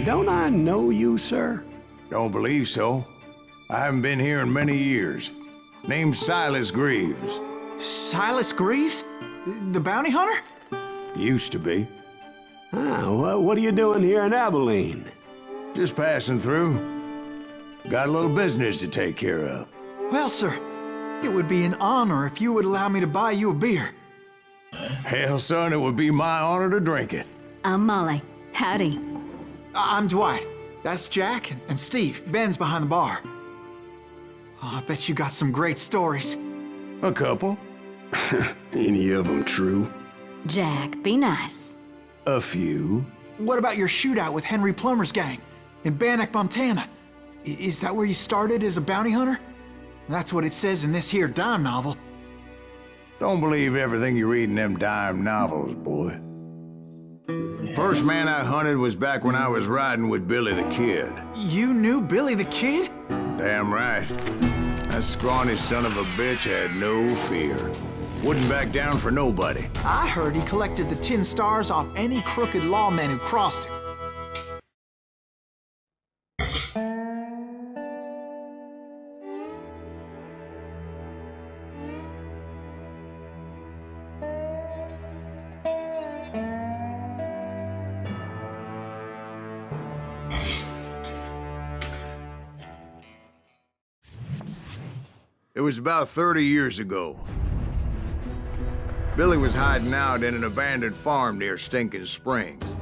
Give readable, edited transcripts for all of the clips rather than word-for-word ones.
Don't I know you, sir? Don't believe so. I haven't been here in many years. Name's Silas Greaves. Silas Greaves? The bounty hunter? Used to be. Well, what are you doing here in Abilene? Just passing through. Got a little business to take care of. Well, sir, it would be an honor if you would allow me to buy you a beer. Hell, son, it would be my honor to drink it. I'm Molly. Howdy. I'm Dwight. That's Jack and Steve. Ben's behind the bar. Oh, I bet you got some great stories. A couple. Any of them true? Jack, be nice. A few. What about your shootout with Henry Plummer's gang in Bannock, Montana? Is that where you started as a bounty hunter? That's what it says in this here dime novel. Don't believe everything you read in them dime novels, boy. First man I hunted was back when I was riding with Billy the Kid. You knew Billy the Kid? Damn right. That scrawny son of a bitch had no fear. Wouldn't back down for nobody. I heard he collected the 10 stars off any crooked lawman who crossed him. It was about 30 years ago. Billy was hiding out in an abandoned farm near Stinking Springs.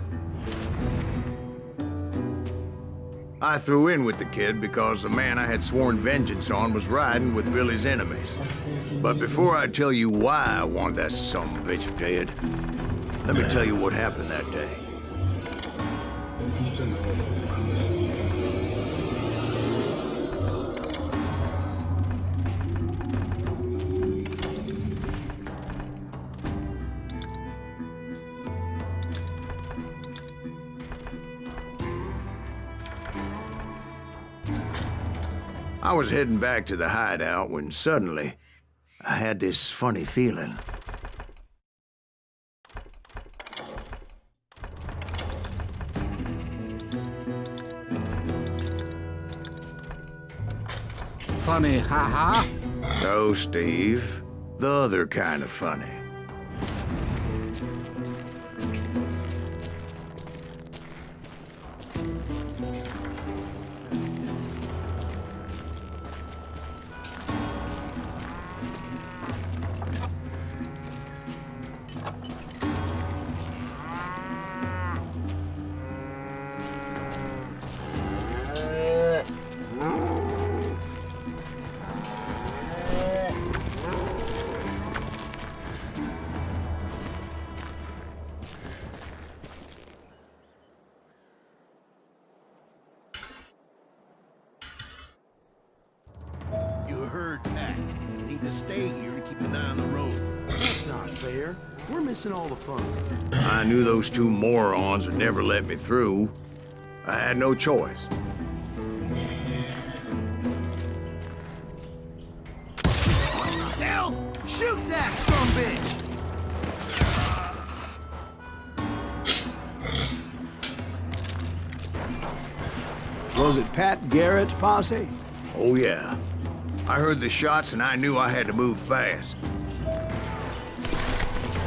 I threw in with the kid because the man I had sworn vengeance on was riding with Billy's enemies. But before I tell you why I want that sumbitch dead, let me tell you what happened that day. I was heading back to the hideout when suddenly I had this funny feeling. Funny, haha? No, Steve. The other kind of funny. Stay here to keep an eye on the road. That's not fair. We're missing all the fun. I knew those two morons would never let me through. I had no choice. Hell! Shoot that sumbitch! Was it Pat Garrett's posse? Oh, yeah. I heard the shots and I knew I had to move fast.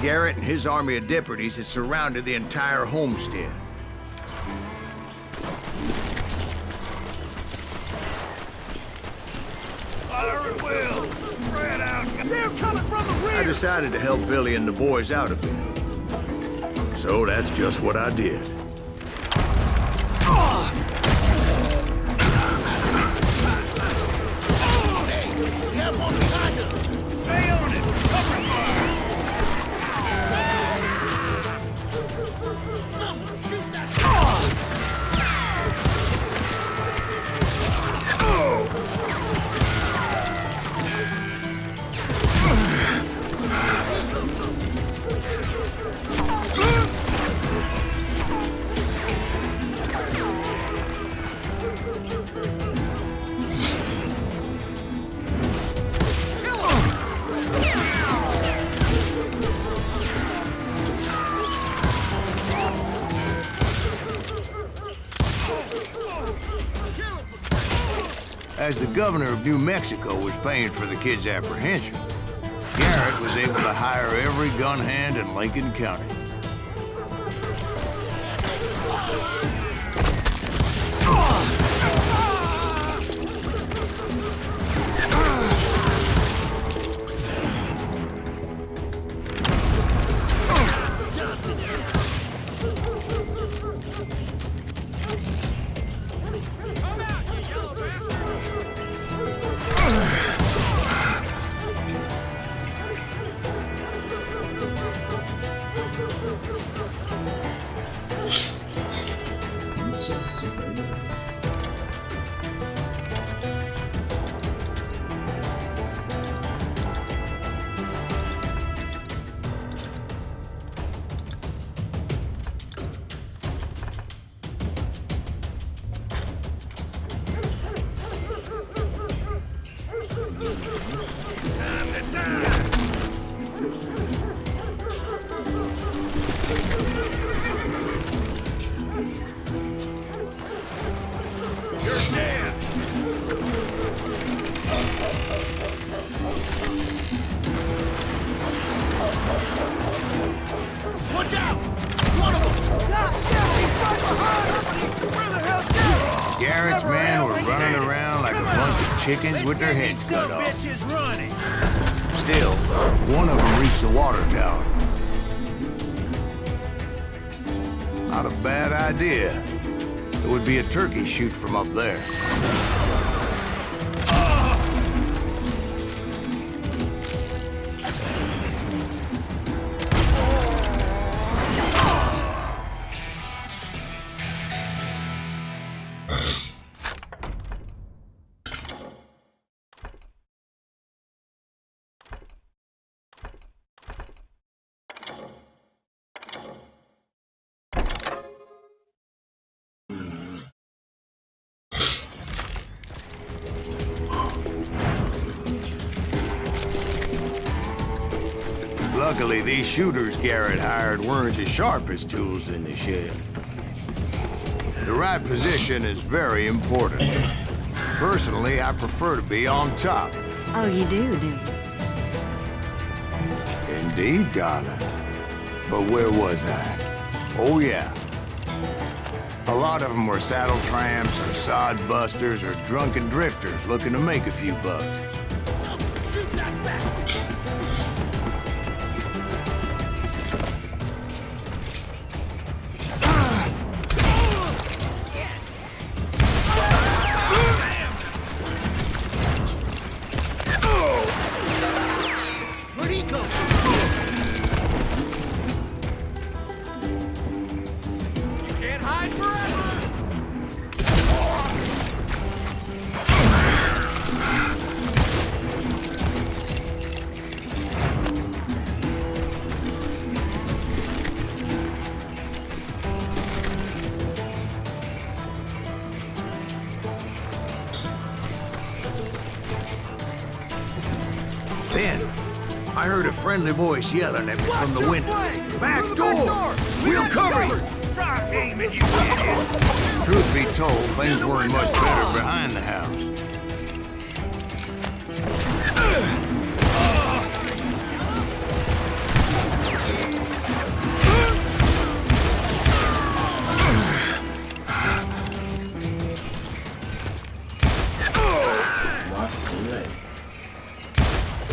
Garrett and his army of deputies had surrounded the entire homestead. Fire at will! Spread out! They're coming from the rear! I decided to help Billy and the boys out a bit. So that's just what I did. We have one behind us! Stay on it! Cover fire! Someone shoot that! As the governor of New Mexico was paying for the kid's apprehension, Garrett was able to hire every gun hand in Lincoln County. Watch out! One of them! He's right behind us! Where the hell's Garrett? Garrett's men were running around like a bunch of chickens with their heads cut off. Bitches running. Still, one of them reached the water tower. Not a bad idea. It would be a turkey shoot from up there. Luckily, these shooters Garrett hired weren't as sharp as tools in the shed. The right position is very important. Personally, I prefer to be on top. Oh, you do you? Indeed, darling. But where was I? Oh, yeah. A lot of them were saddle tramps or sod busters or drunken drifters looking to make a few bucks. Shoot that bastard! Where'd he come from? You can't hide forever! Then, I heard a friendly voice yelling at me from the window. Back door! We'll cover you! Stop aiming, you idiot! Truth be told, things weren't much better behind the house.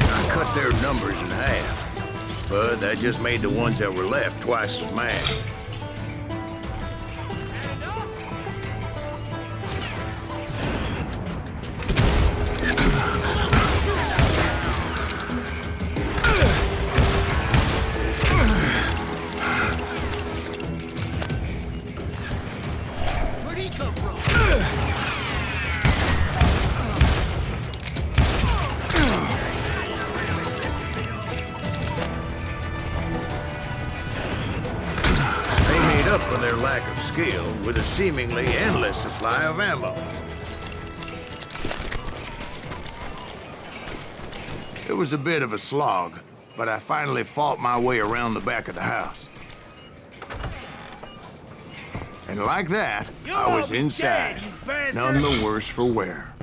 I cut their numbers in half, but that just made the ones that were left twice as mad. Where'd he come from? They made up for their lack of skill with a seemingly endless supply of ammo. It was a bit of a slog, but I finally fought my way around the back of the house. And like that, I was inside, none the worse for wear.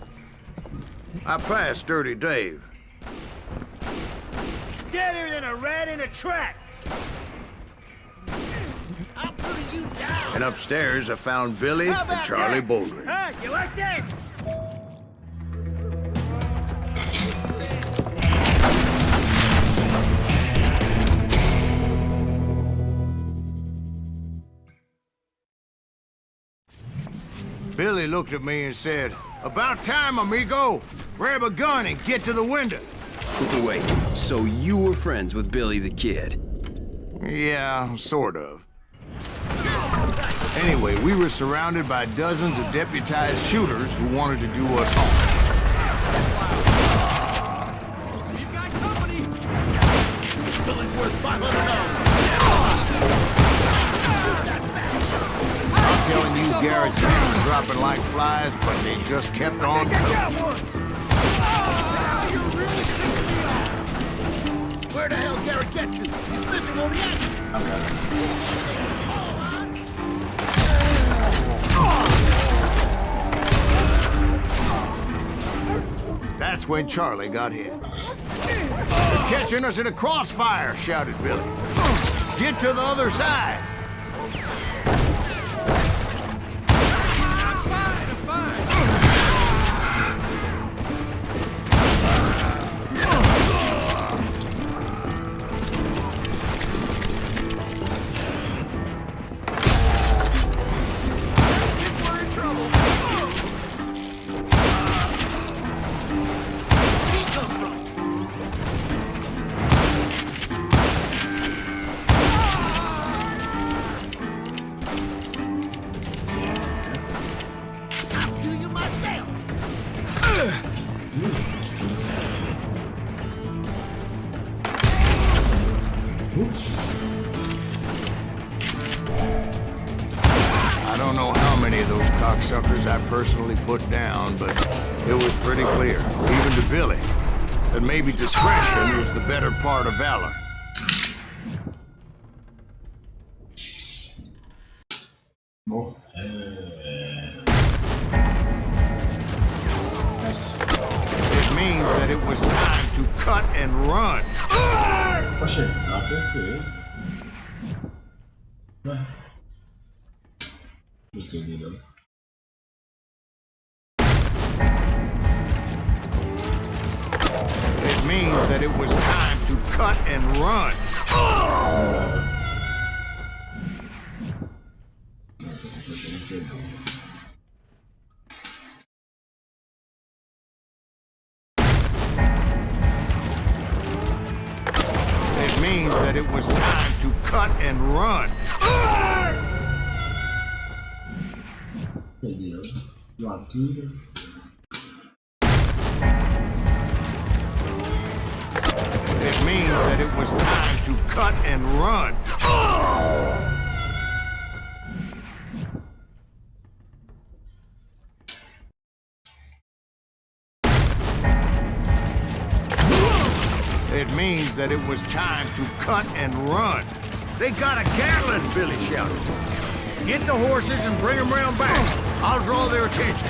I passed Dirty Dave. Deader than a rat in a trap. I'm putting you down. And upstairs, I found Billy How and about Charlie that? Bouldering. Huh? You like that? Billy looked at me and said, "About time, amigo. Grab a gun and get to the window." Wait, so you were friends with Billy the Kid? Yeah, sort of. Anyway, we were surrounded by dozens of deputized shooters who wanted to do us harm. We've got company. Billy's worth $500. I'm telling you, Garrett's men were dropping like flies, but they just kept on I coming. got one. You're really pissing me off. Where the hell Garrett get to? He's missing all the action. That's when Charlie got hit. "They're catching us in a crossfire," shouted Billy. "Get to the other side." I don't know how many of those cocksuckers I personally put down, but it was pretty clear, even to Billy, that maybe discretion was the better part of valor. It means that it was time to cut and run. Oxe, apertei. Ué. Não entendi não. It means that it was time to cut and run. It means that it was time to cut and run. Entendeu? Latura. It means that it was time to cut and run. It means that it was time to cut and run. "They got a Gatling," Billy shouted. "Get the horses and bring them round back. I'll draw their attention."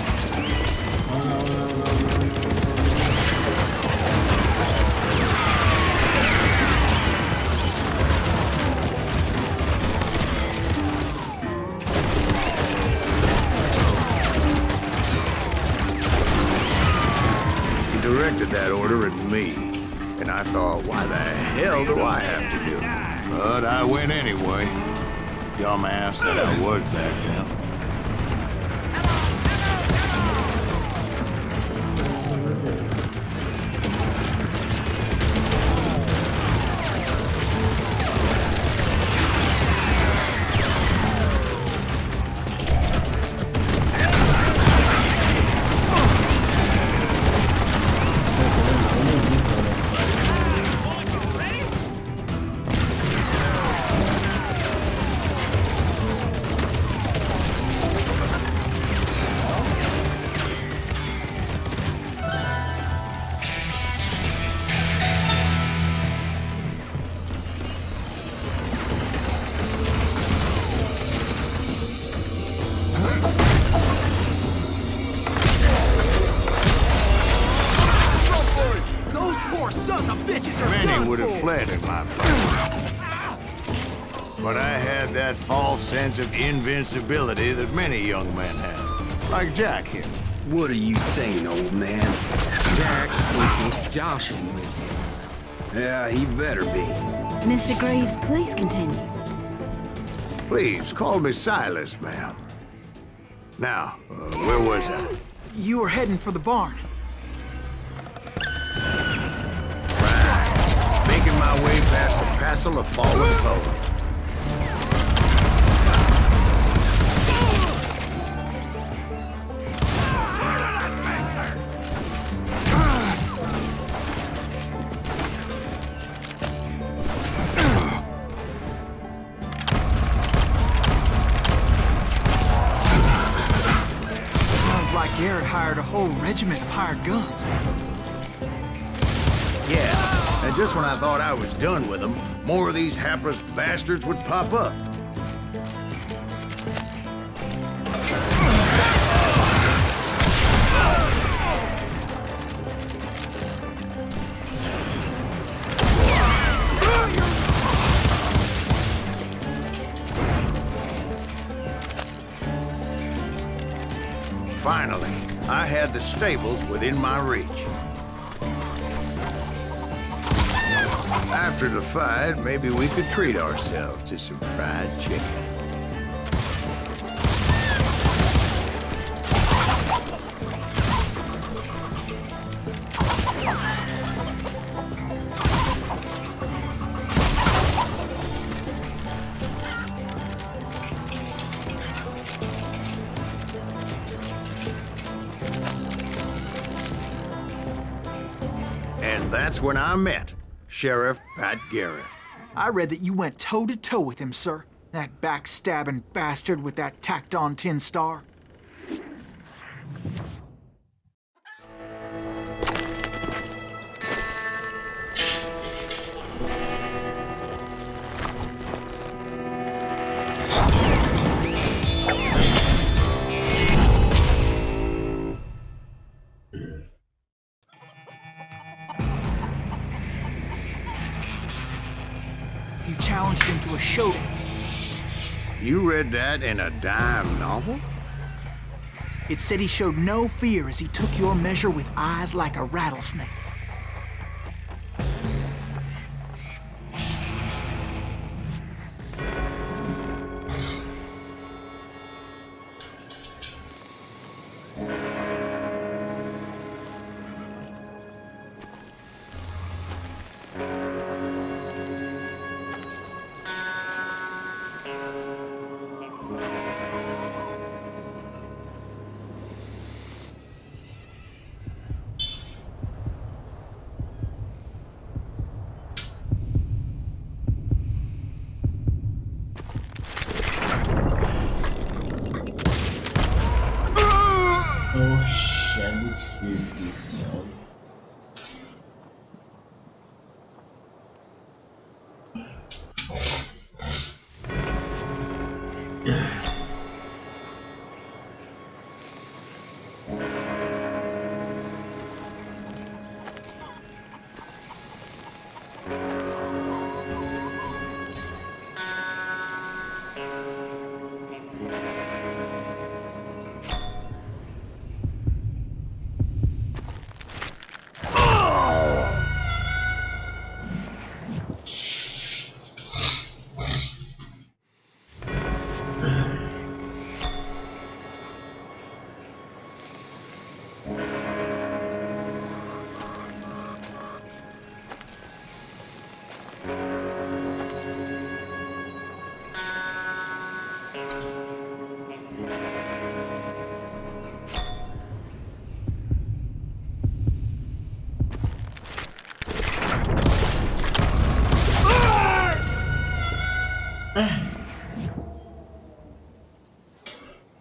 He directed that order at me. And I thought, why the hell do I have to do it? But I went anyway. Dumbass that I was back then. are Many done would have for. fled in my place. But I had that false sense of invincibility that many young men have. Like Jack here. What are you saying, old man? Jack was just joshing with you. Yeah, he better be. Mr. Greaves, please continue. Please, call me Silas, ma'am. Now, where was I? You were heading for the barn. Right. Making my way past a passel of fallen clothes. Sounds like Garrett hired a whole regiment of hired guns. Yeah, and just when I thought I was done with them, more of these hapless bastards would pop up. Finally, I had the stables within my reach. After the fight, maybe we could treat ourselves to some fried chicken. And that's when I met Sheriff Pat Garrett. I read that you went toe-to-toe with him, sir. That backstabbing bastard with that tacked-on tin star. You challenged him to a showdown. You read that in a dime novel? It said he showed no fear as he took your measure with eyes like a rattlesnake. Oxe, é difícil que são.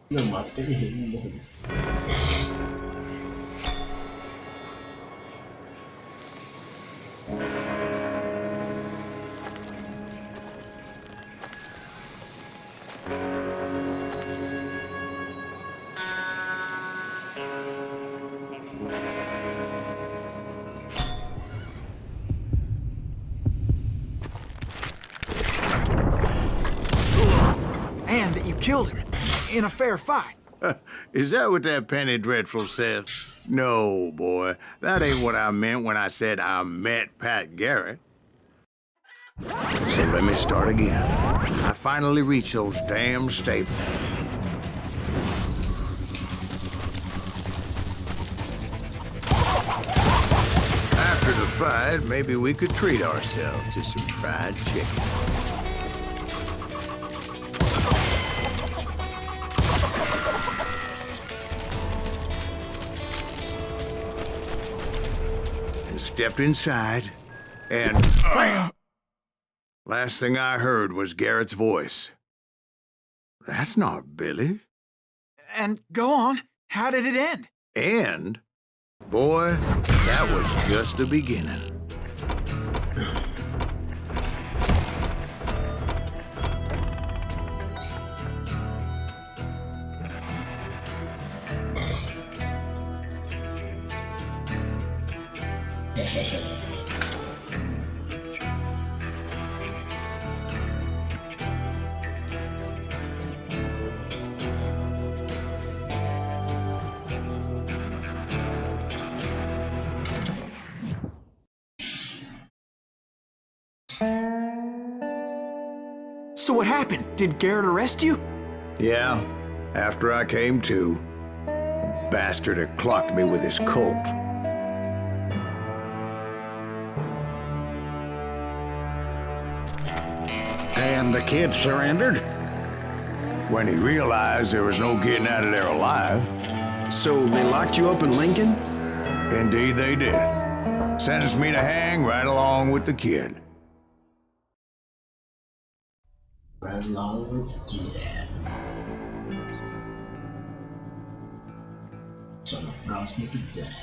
Não mata ele, ele morre. in a fair fight. Is that what that Penny Dreadful said? No, boy. That ain't what I meant when I said I met Pat Garrett. So let me start again. I finally reached those damn staples. After the fight, maybe we could treat ourselves to some fried chicken. Stepped inside, and bam! Last thing I heard was Garrett's voice. That's not Billy. And go on, how did it end? And, boy, that was just the beginning. So what happened? Did Garrett arrest you? Yeah, after I came to, the bastard had clocked me with his Colt. And the kid surrendered? When he realized there was no getting out of there alive. So they locked you up in Lincoln? Indeed they did. Sentenced me to hang right along with the kid. Right along with the kid. So the Bronx make it sad.